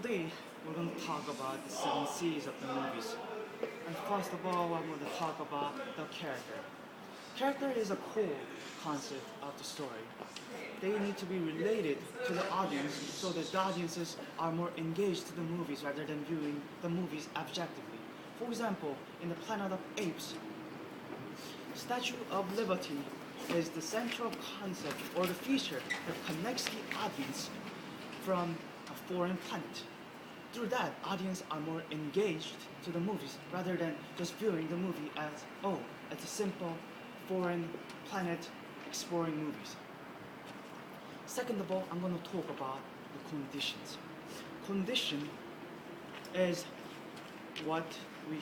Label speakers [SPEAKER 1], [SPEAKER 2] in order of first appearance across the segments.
[SPEAKER 1] Today we're going to talk about the 7 C's of the movies. And first of all, I'm going to talk about the character. Character is a core concept of the story. They need to be related to the audience so that the audiences are more engaged to the movies rather than viewing the movies objectively. For example, in the Planet of Apes, Statue of Liberty is the central concept or the feature that connects the audience from a foreign planet. Through that, audience are more engaged to the movies rather than just viewing the movie as, oh, it's a simple foreign planet exploring movies. Second of all, I'm going to talk about the conditions. Condition is what we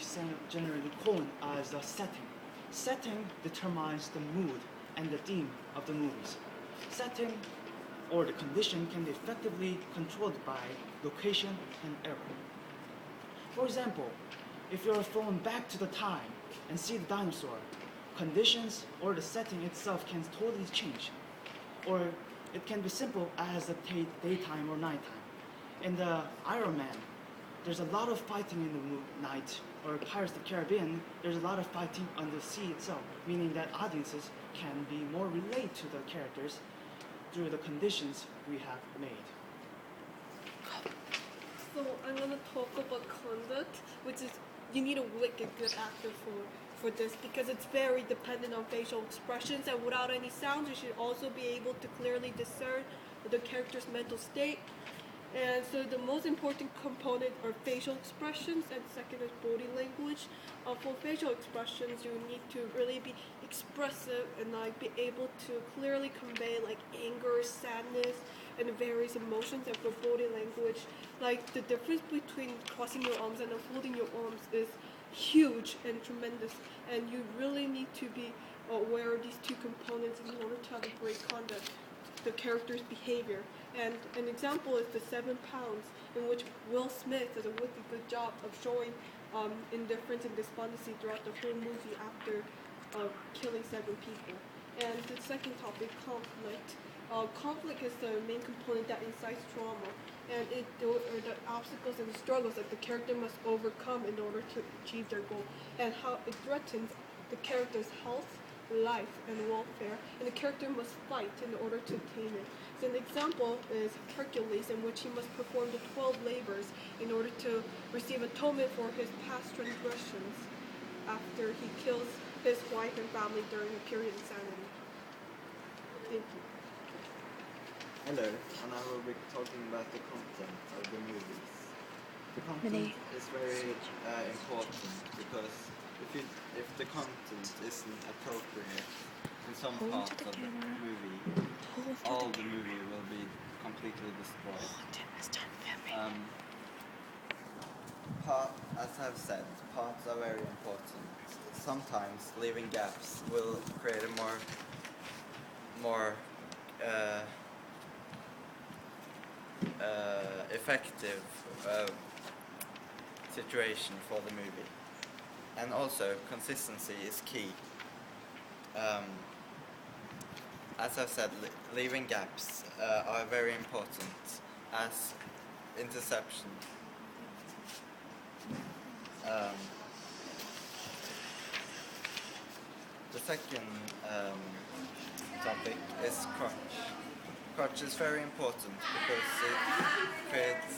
[SPEAKER 1] generally call as the setting. Setting determines the mood and the theme of the movies. Setting or the condition can be effectively controlled by location and era. For example, if you're thrown back to the time and see the dinosaur, conditions or the setting itself can totally change. Or it can be simple as the daytime or nighttime. In the Iron Man, there's a lot of fighting in the night, or Pirates of the Caribbean, there's a lot of fighting on the sea itself, meaning that audiences can be more related to the characters through the conditions we have made.
[SPEAKER 2] So I'm going to talk about conduct, which is you need a wicked good actor for this because it's very dependent on facial expressions, and without any sounds you should also be able to clearly discern the character's mental state. And so the most important component are facial expressions, and second is body language. For facial expressions, you need to really be expressive and be able to clearly convey anger, sadness, and various emotions. And for body language, the difference between crossing your arms and unfolding your arms is huge and tremendous, and you really need to be aware of these two components in order to have a great conduct, the character's behavior. And an example is the 7 Pounds, in which Will Smith does a really good job of showing indifference and despondency throughout the whole movie after killing 7 people. And the second topic, conflict. Conflict is the main component that incites trauma, and it are the obstacles and the struggles that the character must overcome in order to achieve their goal, and how it threatens the character's health, life, and welfare, and the character must fight in order to attain it. So an example is Hercules, in which he must perform the 12 labors in order to receive atonement for his past transgressions after he kills his wife and family during a period of insanity. Thank you.
[SPEAKER 3] Hello, and I will be talking about the content of the movies. The content is very important because if the content isn't appropriate in some part of the movie, all the movie will be completely destroyed. As I've said, parts are very important. Sometimes leaving gaps will create a more effective situation for the movie. And also, consistency is key. As I've said, leaving gaps are very important, as interception. The second topic is crutch. Crutch is very important because it creates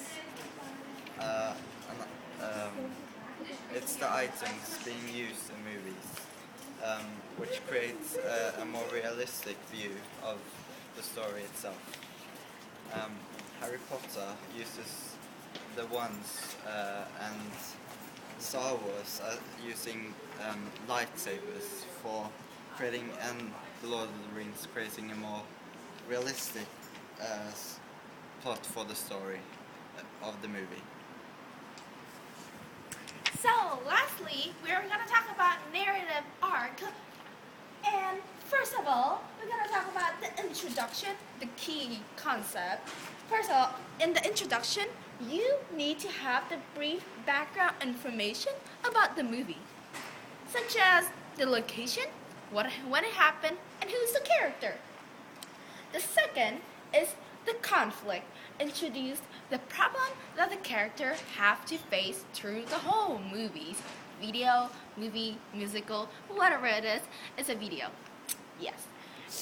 [SPEAKER 3] it's the items being used in movies, which creates a more realistic view of the story itself. Harry Potter uses the wands, and Star Wars are using lightsabers for creating, and the Lord of the Rings creating a more realistic plot for the story of the movie.
[SPEAKER 4] So, lastly, we're going to talk about narrative arc. And first of all, we're going to talk about the introduction, the key concept. First of all, in the introduction, you need to have the brief background information about the movie, such as the location, when it happened, and who's the character. The second is the conflict introduced the problem that the character have to face through the whole movies. Video, movie, musical, whatever it is, it's a video. Yes.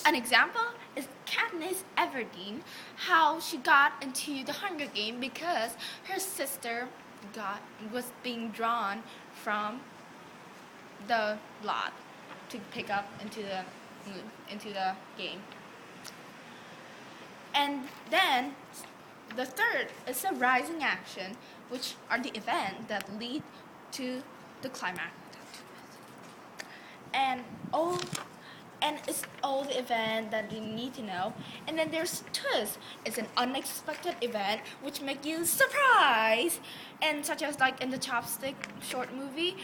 [SPEAKER 4] An example is Katniss Everdeen, how she got into the Hunger Game because her sister was being drawn from the lot to pick up into the game. And then the third is the rising action, which are the events that lead to the climax. And it's all the event that you need to know. And then there's twist. It's an unexpected event which make you surprised. And such as like in the chopstick short movie,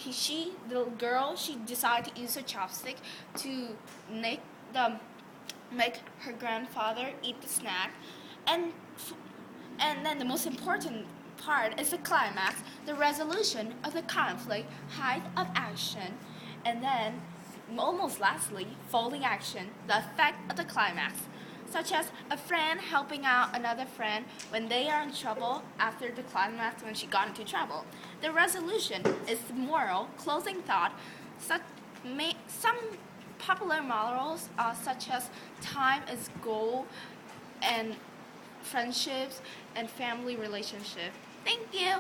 [SPEAKER 4] the little girl, she decided to use her chopstick to make her grandfather eat the snack. And then the most important part is the climax, the resolution of the conflict, height of action, and then almost lastly, folding action, the effect of the climax, such as a friend helping out another friend when they are in trouble after the climax when she got into trouble. The resolution is the moral, closing thought. Some popular morals such as time is goal and friendships and family relationships. Thank you.